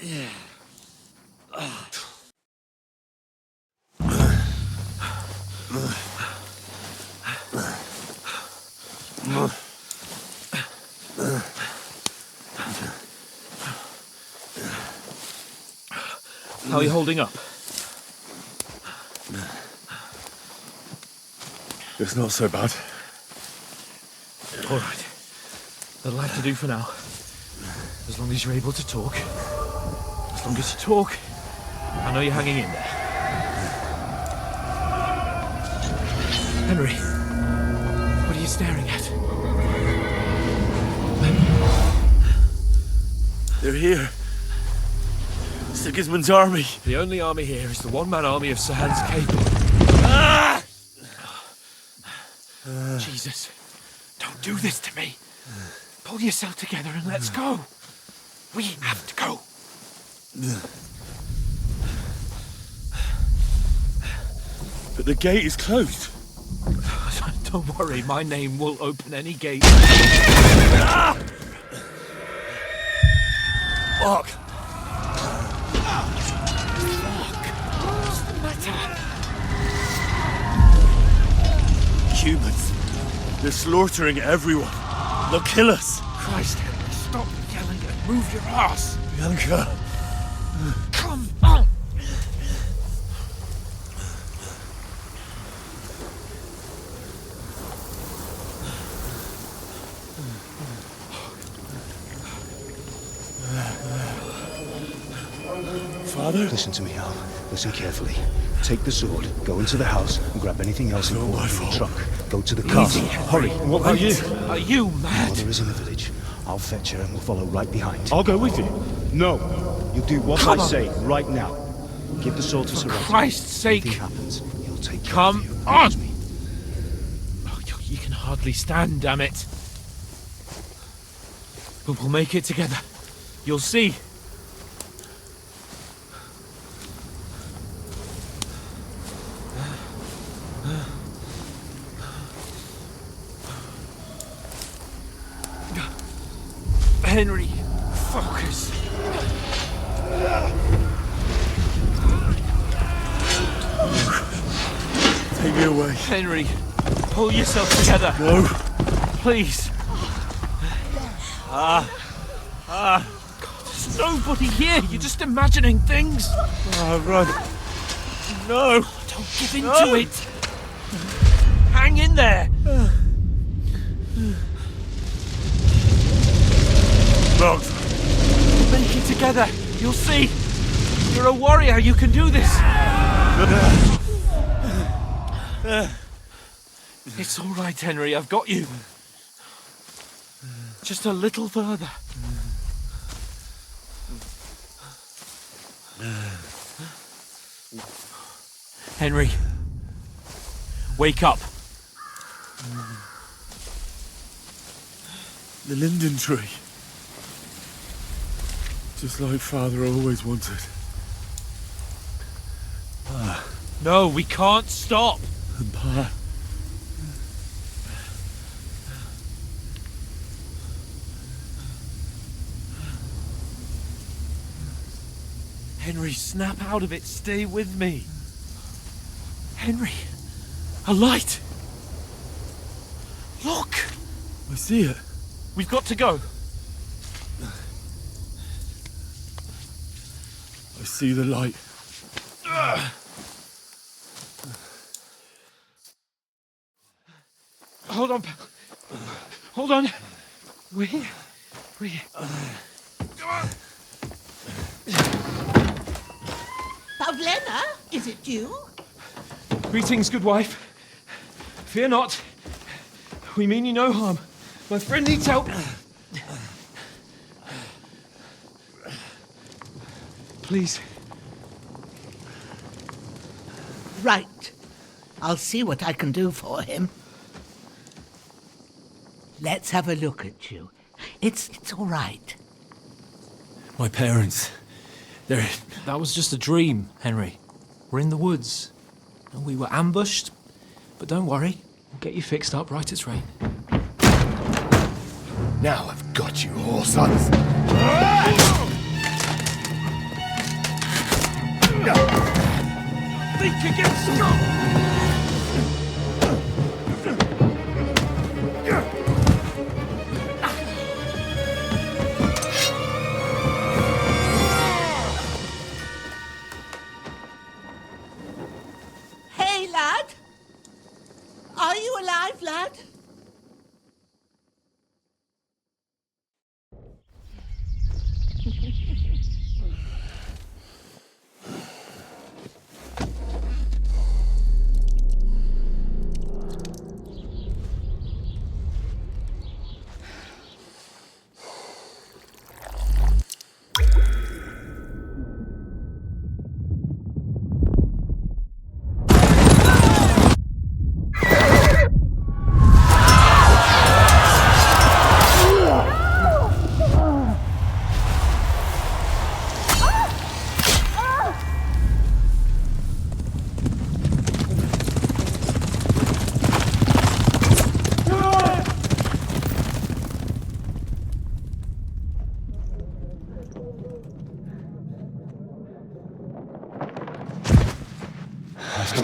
Yeah. How are you holding up? It's not so bad. All right. That'll have to do for now. As long as you're able to talk. As long as you talk, I know you're hanging in there. Henry, what are you staring at? They're here. Sigismund's army. The only army here is the one-man army of Sir Hans Cable. Ah! Jesus, don't do this to me. Pull yourself together and let's go. We have to go. But the gate is closed. Don't worry, my name will open any gate. Ah! Fuck. What's the matter? Humans. They're slaughtering everyone. They'll kill us. Christ, Henry, stop yelling and move your ass. Bianca. Come on. Father? Listen to me, Hal. Listen carefully. Take the sword, go into the house, and grab anything else important from the truck. Go to the castle. Hurry. What about you? Are you mad? Mother is in the village. I'll fetch her and we'll follow right behind. I'll go with you. No. You'll do what I say right now. Give the sword to Sir For Christ's sake! Anything happens, he'll take care Come of you. on! Oh, you can hardly stand, damn it. But we'll make it together. You'll see. Henry, focus. Take me away. Henry, pull yourself together. No. Please. God, there's nobody here. You're just imagining things. Run. No. Don't give in to it. Hang in there. Logs. Make it together. You'll see. You're a warrior. You can do this. It's all right, Henry. I've got you. Just a little further. Henry, wake up. The linden tree. Just like Father always wanted. No, we can't stop. And Pa. Henry, snap out of it. Stay with me. Henry, a light. Look. I see it. We've got to go. I see the light. Hold on, pal. Hold on. We're here. We're here. Come on. Pavlena, is it you? Greetings, good wife. Fear not. We mean you no harm. My friend needs help. Please. Right. I'll see what I can do for him. Let's have a look at you. It's all right. My parents. That was just a dream, Henry. We're in the woods. And we were ambushed. But don't worry. We'll get you fixed up right as rain. Now I've got you, whore sons. Think against Scott! Hey, lad. Are you alive, lad?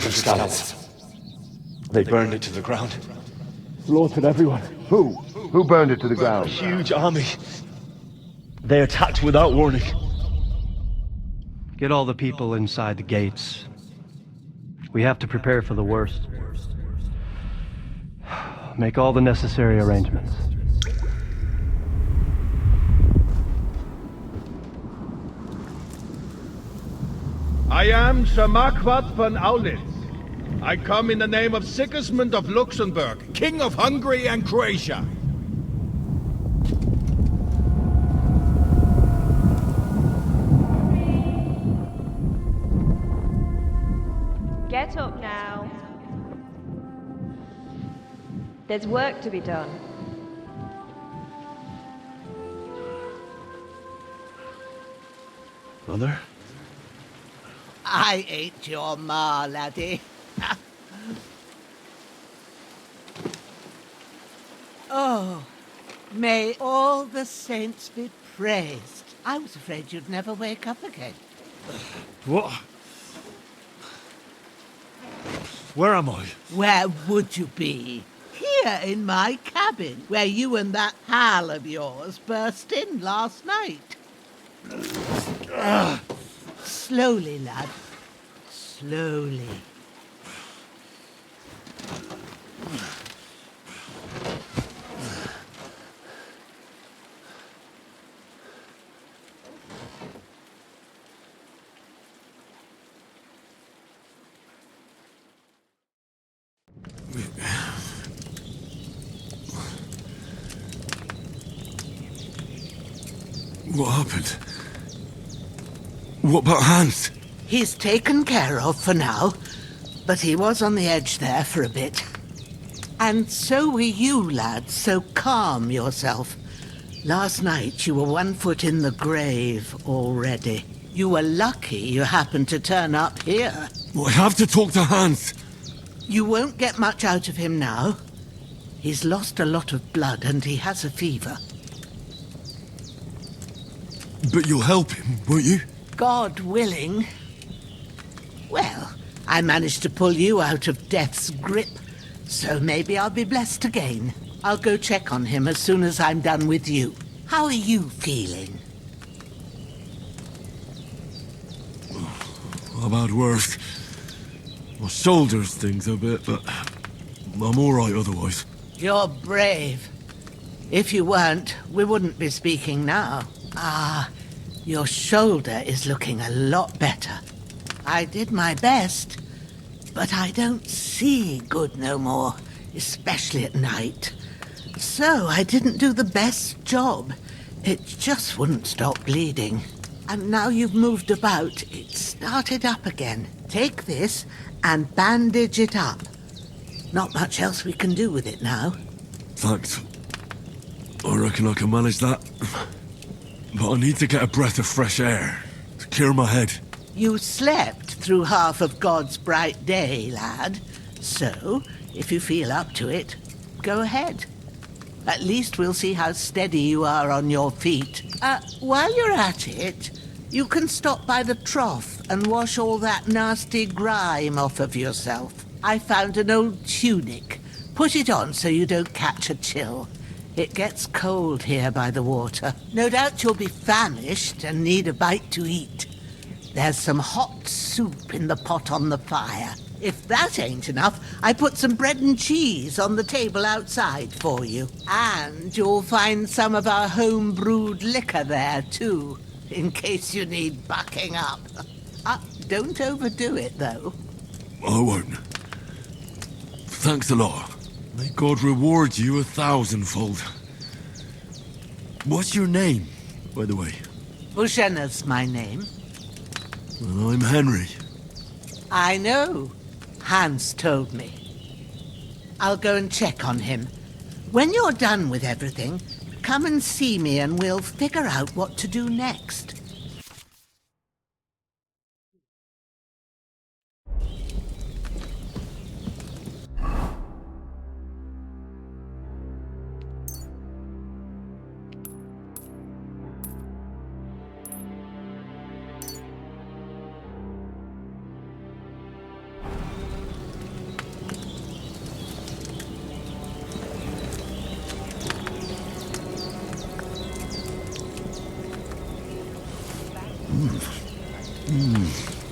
Scallops. They burned it to the ground. Slaughtered everyone. Who? Who burned it to the ground? A huge army. They attacked without warning. Get all the people inside the gates. We have to prepare for the worst. Make all the necessary arrangements. I am Sir Marquardt von Aulitz. I come in the name of Sigismund of Luxembourg, King of Hungary and Croatia. Get up now. There's work to be done. Mother? I ain't your ma, laddie. Oh, may all the saints be praised. I was afraid you'd never wake up again. What? Where am I? Where would you be? Here in my cabin, where you and that pal of yours burst in last night. Slowly, lad. Slowly. What happened? What about Hans? He's taken care of for now, but he was on the edge there for a bit. And so were you, lad, so calm yourself. Last night you were 1 foot in the grave already. You were lucky you happened to turn up here. Well, I have to talk to Hans. You won't get much out of him now. He's lost a lot of blood and he has a fever. But you'll help him, won't you? God willing. Well, I managed to pull you out of death's grip, so maybe I'll be blessed again. I'll go check on him as soon as I'm done with you. How are you feeling? I've had worse. My shoulder's things a bit, but I'm all right otherwise. You're brave. If you weren't, we wouldn't be speaking now. Ah, your shoulder is looking a lot better. I did my best, but I don't see good no more, especially at night. So I didn't do the best job. It just wouldn't stop bleeding. And now you've moved about, it started up again. Take this and bandage it up. Not much else we can do with it now. Thanks. I reckon I can manage that. But I need to get a breath of fresh air to clear my head. You slept through half of God's bright day, lad. So, if you feel up to it, go ahead. At least we'll see how steady you are on your feet. While you're at it, you can stop by the trough and wash all that nasty grime off of yourself. I found an old tunic. Put it on so you don't catch a chill. It gets cold here by the water. No doubt you'll be famished and need a bite to eat. There's some hot soup in the pot on the fire. If that ain't enough, I put some bread and cheese on the table outside for you. And you'll find some of our home-brewed liquor there, too, in case you need bucking up. Don't overdo it, though. I won't. Thanks a lot. May God reward you 1,000-fold. What's your name, by the way? Bushenna's my name. Well, I'm Henry. I know. Hans told me. I'll go and check on him. When you're done with everything, come and see me and we'll figure out what to do next.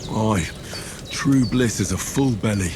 Aye, true bliss is a full belly.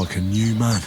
like a new man.